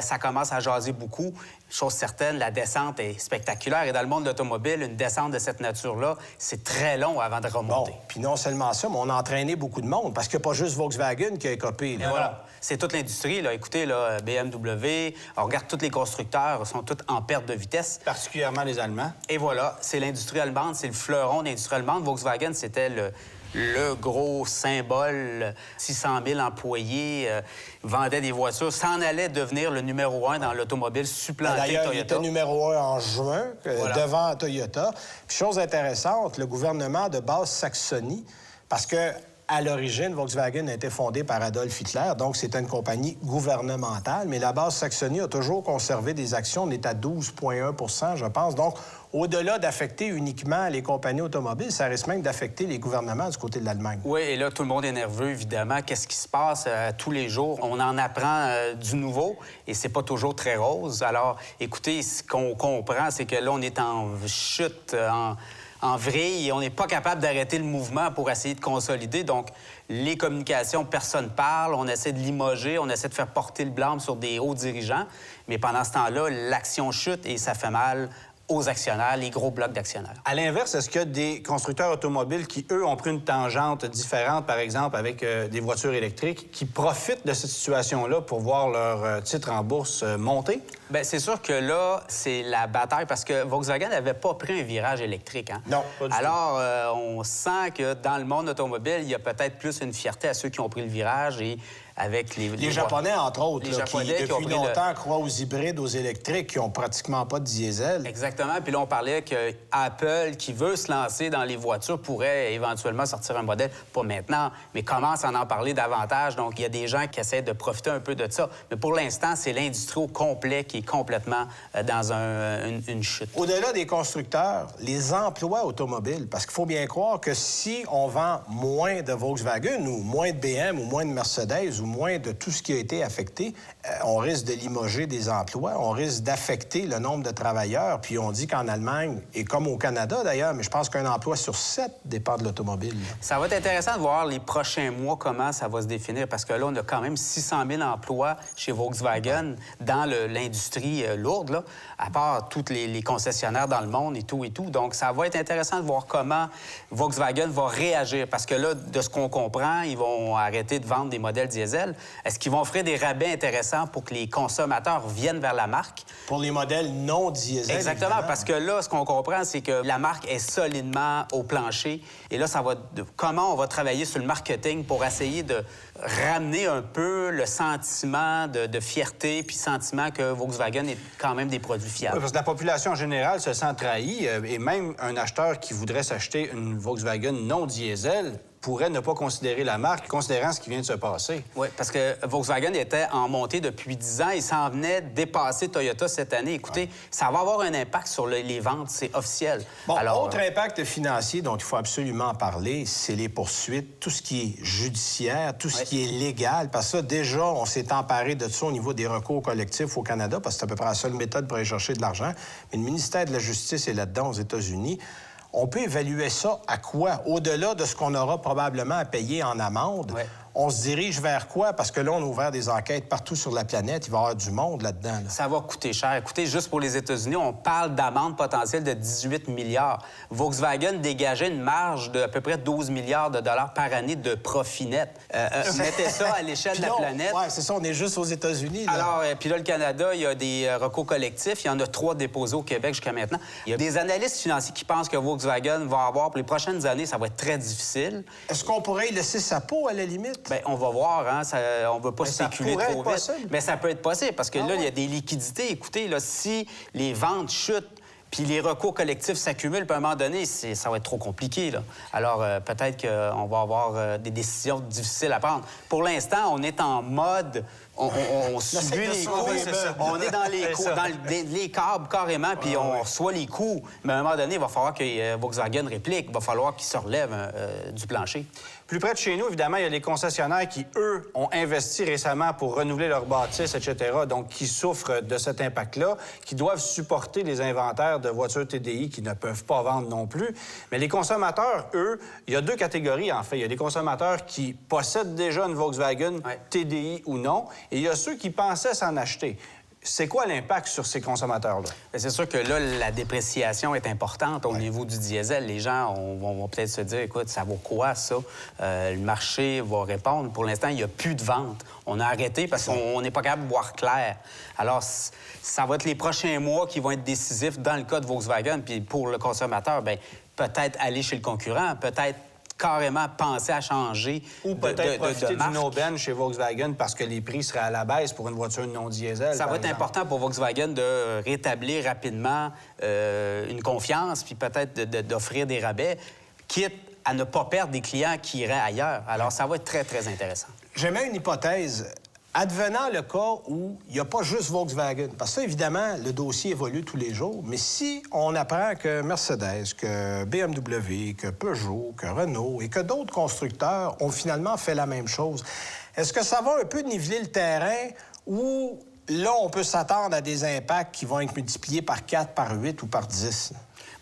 ça commence à jaser beaucoup. Chose certaine, la descente est spectaculaire. Et dans le monde de l'automobile, une descente de cette nature-là, c'est très long avant de remonter. Bon, puis non seulement ça, mais on a entraîné beaucoup de monde, parce qu'il n'y a pas juste Volkswagen qui a écopé. Et voilà. C'est toute l'industrie, là. Écoutez, là, BMW, on regarde tous les constructeurs, sont tous en perte de vitesse. Particulièrement les Allemands. Et voilà, c'est l'industrie allemande, c'est le fleuron de l'industrie allemande. Volkswagen, c'était le gros symbole. 600 000 employés vendaient des voitures, s'en allait devenir le numéro 1 dans l'automobile, supplanter D'ailleurs, Toyota. il était numéro 1 en juin, devant Toyota. Puis, chose intéressante, le gouvernement de Basse-Saxonie, parce que à l'origine, Volkswagen a été fondé par Adolf Hitler, donc c'était une compagnie gouvernementale, mais la Basse-Saxonie a toujours conservé des actions. On est à 12,1 %, je pense. Donc, au-delà d'affecter uniquement les compagnies automobiles, ça risque même d'affecter les gouvernements du côté de l'Allemagne. Oui, et là, tout le monde est nerveux, évidemment. Qu'est-ce qui se passe tous les jours? On en apprend du nouveau et c'est pas toujours très rose. Alors, écoutez, ce qu'on comprend, c'est que là, on est en chute, en vrille, et on n'est pas capable d'arrêter le mouvement pour essayer de consolider. Donc, les communications, personne parle, on essaie de limoger, on essaie de faire porter le blâme sur des hauts dirigeants, mais pendant ce temps-là, l'action chute et ça fait mal aux actionnaires, les gros blocs d'actionnaires. À l'inverse, est-ce qu'il y a des constructeurs automobiles qui, eux, ont pris une tangente différente, par exemple, avec des voitures électriques, qui profitent de cette situation-là pour voir leur titre en bourse monter? Bien, c'est sûr que là, c'est la bataille parce que Volkswagen n'avait pas pris un virage électrique. Hein? Non, pas du tout. Alors, on sent que dans le monde automobile, il y a peut-être plus une fierté à ceux qui ont pris le virage et avec les Japonais, entre autres, les là, Japonais qui, qui ont depuis pris longtemps, croient aux hybrides, aux électriques, qui ont pratiquement pas de diesel. Exactement. Puis là, on parlait que Apple, qui veut se lancer dans les voitures, pourrait éventuellement sortir un modèle, pas maintenant, mais commence à en parler davantage. Donc, il y a des gens qui essaient de profiter un peu de ça. Mais pour l'instant, c'est l'industrie au complet qui est complètement dans une chute. Au-delà des constructeurs, les emplois automobiles, parce qu'il faut bien croire que si on vend moins de Volkswagen ou moins de BM ou moins de Mercedes ou moins de tout ce qui a été affecté, on risque de limoger des emplois, on risque d'affecter le nombre de travailleurs. Puis on dit qu'en Allemagne, et comme au Canada d'ailleurs, mais je pense qu'un emploi sur 7 dépend de l'automobile. Ça va être intéressant de voir les prochains mois comment ça va se définir, parce que là, on a quand même 600 000 emplois chez Volkswagen dans l'industrie lourde, là, à part tous les concessionnaires dans le monde et tout. Donc, ça va être intéressant de voir comment Volkswagen va réagir, parce que là, de ce qu'on comprend, ils vont arrêter de vendre des modèles diesel. Est-ce qu'ils vont offrir des rabais intéressants pour que les consommateurs viennent vers la marque? Pour les modèles non diesel. Exactement, évidemment. parce que là, ce qu'on comprend, c'est que la marque est solidement au plancher. Et là, ça va comment on va travailler sur le marketing pour essayer de ramener un peu le sentiment de fierté puis sentiment que Volkswagen est quand même des produits fiables. Oui, parce que la population en général se sent trahie et même un acheteur qui voudrait s'acheter une Volkswagen non diesel pourrait ne pas considérer la marque, considérant ce qui vient de se passer. Oui, parce que Volkswagen était en montée depuis 10 ans. Il s'en venait dépasser Toyota cette année. Écoutez, ça va avoir un impact sur les ventes, c'est officiel. Bon, Alors, autre impact financier dont il faut absolument parler, c'est les poursuites, tout ce qui est judiciaire, tout ce qui est légal. Parce que ça, déjà, on s'est emparé de ça au niveau des recours collectifs au Canada, parce que c'est à peu près la seule méthode pour aller chercher de l'argent. Mais le ministère de la Justice est là-dedans aux États-Unis. On peut évaluer ça à quoi? Au-delà de ce qu'on aura probablement à payer en amende, on se dirige vers quoi? Parce que là, on a ouvert des enquêtes partout sur la planète. Il va y avoir du monde là-dedans. Là. Ça va coûter cher. Écoutez, juste pour les États-Unis, on parle d'amende potentielle de 18 milliards. Volkswagen dégageait une marge d'à peu près 12 milliards de dollars par année de profit net. Mettez ça à l'échelle de la planète. Oui, c'est ça, on est juste aux États-Unis. Là. Alors, puis là, le Canada, il y a des recours collectifs. Il y en a 3 déposés au Québec jusqu'à maintenant. Il y a des analystes financiers qui pensent que Volkswagen va avoir, pour les prochaines années, ça va être très difficile. Est-ce qu'on pourrait y laisser sa peau, à la limite? Bien, on va voir, hein. On ne veut pas Mais ça spéculer pourrait trop être vite. possible. Mais ça peut être possible, parce que là, ouais. il y a des liquidités. Écoutez, là, si les ventes chutent, puis les recours collectifs s'accumulent, puis à un moment donné, ça va être trop compliqué, là. Alors, peut-être qu'on va avoir des décisions difficiles à prendre. Pour l'instant, on est en mode... On subit les coûts. On est dans les câbles carrément, puis on reçoit les coûts. Mais à un moment donné, il va falloir que Volkswagen réplique. Il va falloir qu'il se relève du plancher. Plus près de chez nous, évidemment, il y a les concessionnaires qui, eux, ont investi récemment pour renouveler leurs bâtisses, etc., donc qui souffrent de cet impact-là, qui doivent supporter les inventaires de voitures TDI qui ne peuvent pas vendre non plus. Mais les consommateurs, eux, il y a 2 catégories, en fait. Il y a des consommateurs qui possèdent déjà une Volkswagen TDI ou non, et il y a ceux qui pensaient s'en acheter. C'est quoi l'impact sur ces consommateurs-là? Bien, c'est sûr que là, la dépréciation est importante au niveau du diesel. Les gens vont peut-être se dire, écoute, ça vaut quoi, ça? Le marché va répondre. Pour l'instant, il n'y a plus de vente. On a arrêté parce qu'on n'est pas capable de voir clair. Alors, ça va être les prochains mois qui vont être décisifs dans le cas de Volkswagen. Puis pour le consommateur, bien, peut-être aller chez le concurrent, peut-être carrément penser à changer ou peut-être profiter marque. d'une aubaine chez Volkswagen parce que les prix seraient à la baisse pour une voiture non diesel. Ça va être important pour Volkswagen de rétablir rapidement une confiance, puis peut-être d'offrir des rabais, quitte à ne pas perdre des clients qui iraient ailleurs. Alors, ça va être très, très intéressant. J'aimais une hypothèse. Advenant le cas où il n'y a pas juste Volkswagen, parce que ça, évidemment, le dossier évolue tous les jours, mais si on apprend que Mercedes, que BMW, que Peugeot, que Renault et que d'autres constructeurs ont finalement fait la même chose, est-ce que ça va un peu niveler le terrain où là, on peut s'attendre à des impacts qui vont être multipliés par 4, par 8 ou par 10?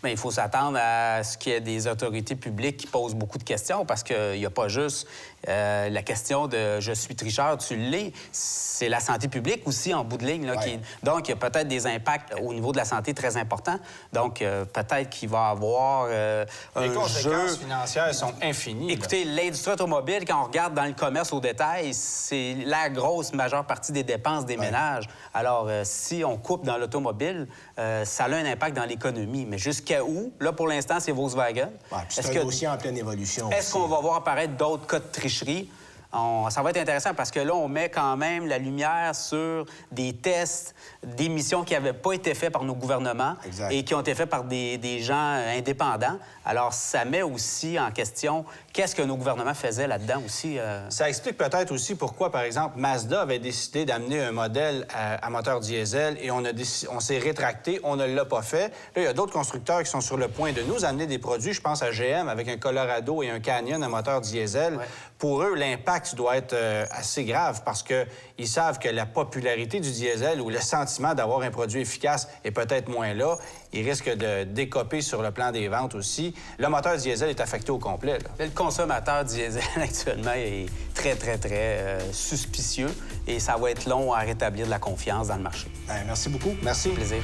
Bien, il faut s'attendre à ce qu'il y ait des autorités publiques qui posent beaucoup de questions parce qu'il n'y a pas juste la question de « je suis tricheur, tu l'es ». C'est la santé publique aussi, en bout de ligne. Là, donc, il y a peut-être des impacts au niveau de la santé très importants. Donc, peut-être qu'il va y avoir un Les conséquences jeu... financières sont infinies. Écoutez, l'industrie automobile, quand on regarde dans le commerce au détail, c'est la grosse majeure partie des dépenses des ménages. Alors, si on coupe dans l'automobile, ça a un impact dans l'économie. Mais jusqu'à où? Là, pour l'instant, c'est Volkswagen. C'est un dossier en pleine évolution. Est-ce qu'on va voir apparaître d'autres cas de tricherie? Ça va être intéressant parce que là, on met quand même la lumière sur des tests d'émissions qui n'avaient pas été faits par nos gouvernements et qui ont été faits par des gens indépendants. Alors, ça met aussi en question qu'est-ce que nos gouvernements faisaient là-dedans aussi. Ça explique peut-être aussi pourquoi, par exemple, Mazda avait décidé d'amener un modèle à moteur diesel et on s'est rétracté, on ne l'a pas fait. Là, il y a d'autres constructeurs qui sont sur le point de nous amener des produits. Je pense à GM avec un Colorado et un Canyon à moteur diesel. Pour eux, l'impact doit être assez grave parce qu'ils savent que la popularité du diesel ou le sentiment d'avoir un produit efficace est peut-être moins là. Ils risquent de décoper sur le plan des ventes aussi. Le moteur diesel est affecté au complet. Là. Le consommateur diesel actuellement est très, très, très suspicieux et ça va être long à rétablir de la confiance dans le marché. Bien, merci beaucoup. Merci. Plaisir.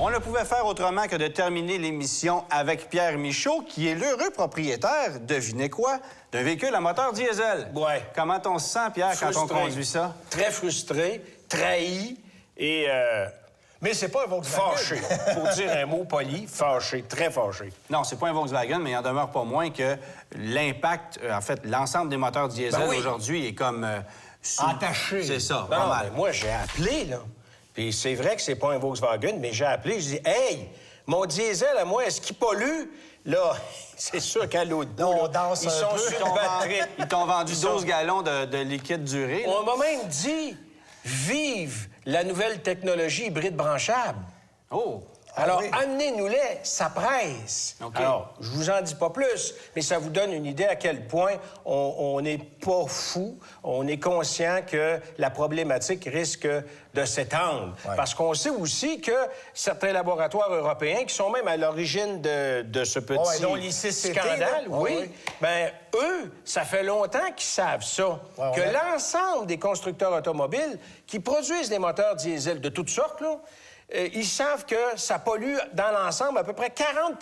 On ne pouvait faire autrement que de terminer l'émission avec Pierre Michaud, qui est l'heureux propriétaire, devinez quoi, d'un véhicule à moteur diesel. Ouais. Comment on se sent, Pierre, quand on conduit ça? Très frustré, trahi et Mais c'est pas un Volkswagen. fâché. Pour dire un mot poli, fâché, très fâché. Non, c'est pas un Volkswagen, mais il en demeure pas moins que l'impact, en fait, l'ensemble des moteurs diesel Ben oui. aujourd'hui est comme... Attaché. C'est ça, Non, pas mal. mais moi, j'ai appelé, là. Puis c'est vrai que c'est pas un Volkswagen, mais j'ai appelé, je dis « Hey, mon diesel à moi, est-ce qu'il pollue? » Là, c'est sûr qu'à l'autre bout, on là, danse ils un sont peu. sur une batterie. Ils t'ont vendu 12 gallons de liquide duré. là. On m'a même dit « Vive la nouvelle technologie hybride branchable. » Oh! Alors, oui. amenez-nous-les, ça presse. OK. Alors, je vous en dis pas plus, mais ça vous donne une idée à quel point on n'est pas fou, on est conscient que la problématique risque de s'étendre. Ouais. Parce qu'on sait aussi que certains laboratoires européens qui sont même à l'origine de ce petit Ouais, dont l'ICCT, scandale, là. oui, Ouais. ben eux, ça fait longtemps qu'ils savent ça, Ouais, que on a- l'ensemble des constructeurs automobiles qui produisent des moteurs diesel de toutes sortes, là, ils savent que ça pollue dans l'ensemble à peu près 40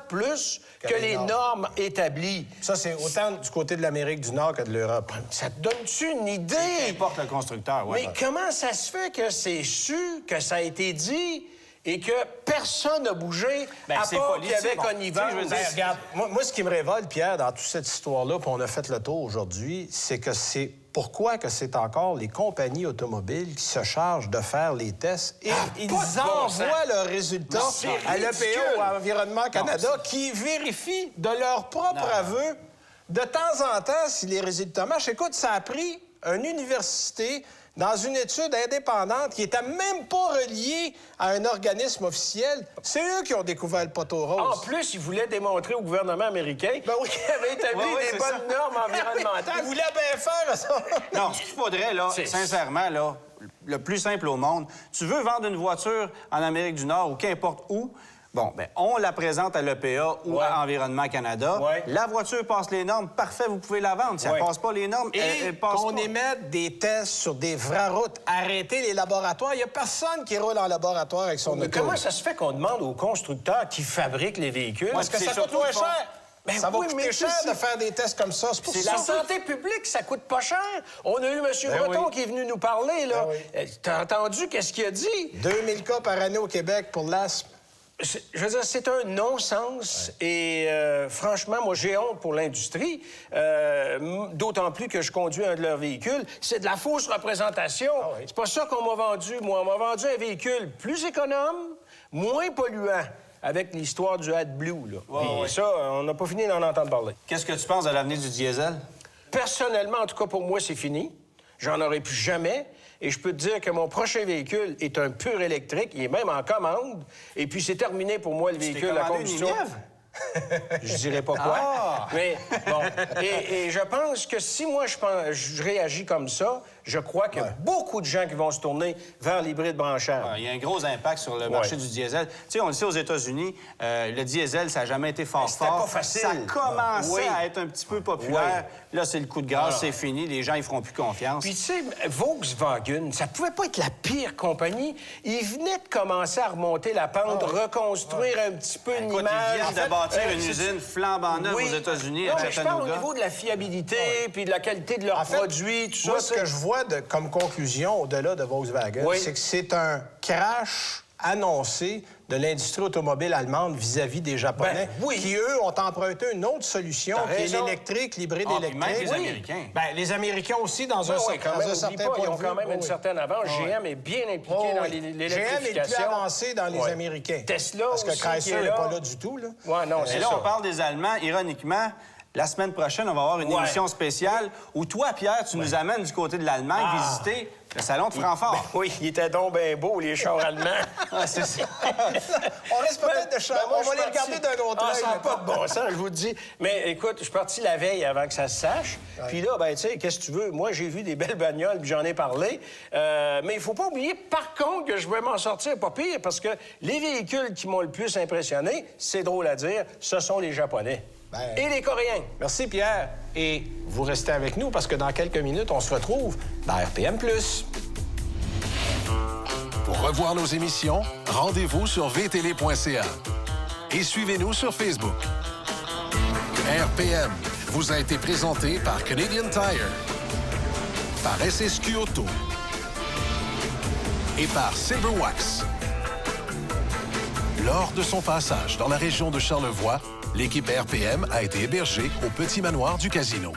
plus que les normes établies. Ça, c'est autant du côté de l'Amérique du Nord que de l'Europe. Ça te donne-tu une idée? Importe le constructeur, oui. Mais comment ça se fait que c'est su, que ça a été dit et que personne n'a bougé, à c'est part qu'il y avait politique. connivence? Tu sais, je veux dire, Ben, regarde, moi, ce qui me révolte, Pierre, dans toute cette histoire-là, puis on a fait le tour aujourd'hui, c'est que c'est pourquoi que c'est encore les compagnies automobiles qui se chargent de faire les tests et ils pas de bon envoient leurs résultats Non, c'est à l'EPA ridicule. ou à Environnement Canada qui vérifient de leur propre aveu de temps en temps si les résultats marchent. Écoute, ça a pris une université dans une étude indépendante qui n'était même pas reliée à un organisme officiel. C'est eux qui ont découvert le poteau rose. En plus, ils voulaient démontrer au gouvernement américain Ben oui. qu'il avait établi Ouais, des c'est bonnes ça. normes Ils environnementales. voulaient bien faire, ça. Non, ce qu'il faudrait, là, C'est- sincèrement, là, le plus simple au monde, tu veux vendre une voiture en Amérique du Nord ou qu'importe où, bon, ben on la présente à l'EPA ou Ouais. à Environnement Canada. Ouais. La voiture passe les normes, parfait, vous pouvez la vendre. Si elle Ouais. passe pas les normes, Et elle passe qu'on pas. émette des tests sur des vraies routes. Arrêtez les laboratoires. Il n'y a personne qui roule en laboratoire avec son Mais auto. comment ça se fait qu'on demande aux constructeurs qui fabriquent les véhicules? Parce que c'est ça surtout coûte moins le fond. cher. Ben ça va oui, mais coûter cher c'est- de faire des tests comme ça. C'est pour C'est ça. la santé publique, ça coûte pas cher. On a eu M. Breton oui. qui est venu nous parler, là. Ben oui. T'as entendu qu'est-ce qu'il a dit? 2000 cas par année au Québec pour l'asthme. Je veux dire, c'est un non-sens. Et franchement, moi, j'ai honte pour l'industrie. D'autant plus que je conduis un de leurs véhicules. C'est de la fausse représentation. oui. C'est pas ça qu'on m'a vendu. Moi, on m'a vendu un véhicule plus économe, moins polluant, avec l'histoire du AdBlue, là. Puis ça, on n'a pas fini d'en entendre parler. Qu'est-ce que tu penses de l'avenir du diesel? Personnellement, en tout cas pour moi, c'est fini. J'en aurai plus jamais. Et je peux te dire que mon prochain véhicule est un pur électrique. Il est même en commande. Et puis, c'est terminé pour moi, le véhicule à commandé une combustion. Nièvre? Je dirais pas quoi. Ah! Mais bon. Et je pense que si moi, je réagis comme ça, je crois qu'il y a beaucoup de gens qui vont se tourner vers l'hybride branchable. Il y a un gros impact sur le marché du diesel. Tu sais, on le sait aux États-Unis, le diesel, ça n'a jamais été fort. C'était pas facile. Ça commençait Oui. à être un petit peu populaire. Là, c'est le coup de grâce, c'est fini. Les gens, ils feront plus confiance. Puis, tu sais, Volkswagen, ça pouvait pas être la pire compagnie. Ils venaient de commencer à remonter la pente, reconstruire un petit peu une Écoute, image. ils viennent de bâtir une c'est- usine flambant neuve Oui. aux États-Unis, Non, à mais je parle au Chattanooga. niveau de la fiabilité puis de la qualité de leurs En fait, produits, tout moi, ça. ce que je vois comme conclusion, au-delà de Volkswagen, Oui. c'est que c'est un crash annoncé de l'industrie automobile allemande vis-à-vis des Japonais, Ben, oui. qui, eux, ont emprunté une autre solution, T'as qui est raison. l'électrique, l'hybride Ah, puis électrique. même les Oui. Américains. Ben, les Américains aussi, dans un, Oui, cer- quand dans même, un oublie certain pas, point ils ont de vue. quand même une Oui. certaine avance. GM est bien impliqué Oh, dans oui. GM est le l'électrification. plus avancé dans les Ouais. Américains. Tesla Parce que aussi, Chrysler qui est n'est là. pas là du tout, là. Ouais, non, c'est Et là, ça. on parle des Allemands. Ironiquement, la semaine prochaine, on va avoir une Ouais. émission spéciale où toi, Pierre, tu nous amènes du côté de l'Allemagne visiter le salon de Francfort. Ben oui, il était donc bien beau, les chars allemands. Ah, c'est ça. On risque peut-être de Ben, moi, on je va suis les regarder parti- d'un autre Ah, œil. ça n'a là. pas de bon sens, je vous le dis. Mais écoute, je suis parti la veille avant que ça se sache. Puis là, ben tu sais, qu'est-ce que tu veux? Moi, j'ai vu des belles bagnoles, puis j'en ai parlé. Mais il faut pas oublier, par contre, que je vais m'en sortir pas pire, parce que les véhicules qui m'ont le plus impressionné, c'est drôle à dire, ce sont les Japonais. Ben- Et les Coréens. Merci, Pierre. Et vous restez avec nous parce que dans quelques minutes, on se retrouve dans RPM+. Pour revoir nos émissions, rendez-vous sur vtl.ca et suivez-nous sur Facebook. RPM vous a été présenté par Canadian Tire, par SSQ Auto et par Silverwax. Lors de son passage dans la région de Charlevoix, l'équipe RPM a été hébergée au Petit Manoir du Casino.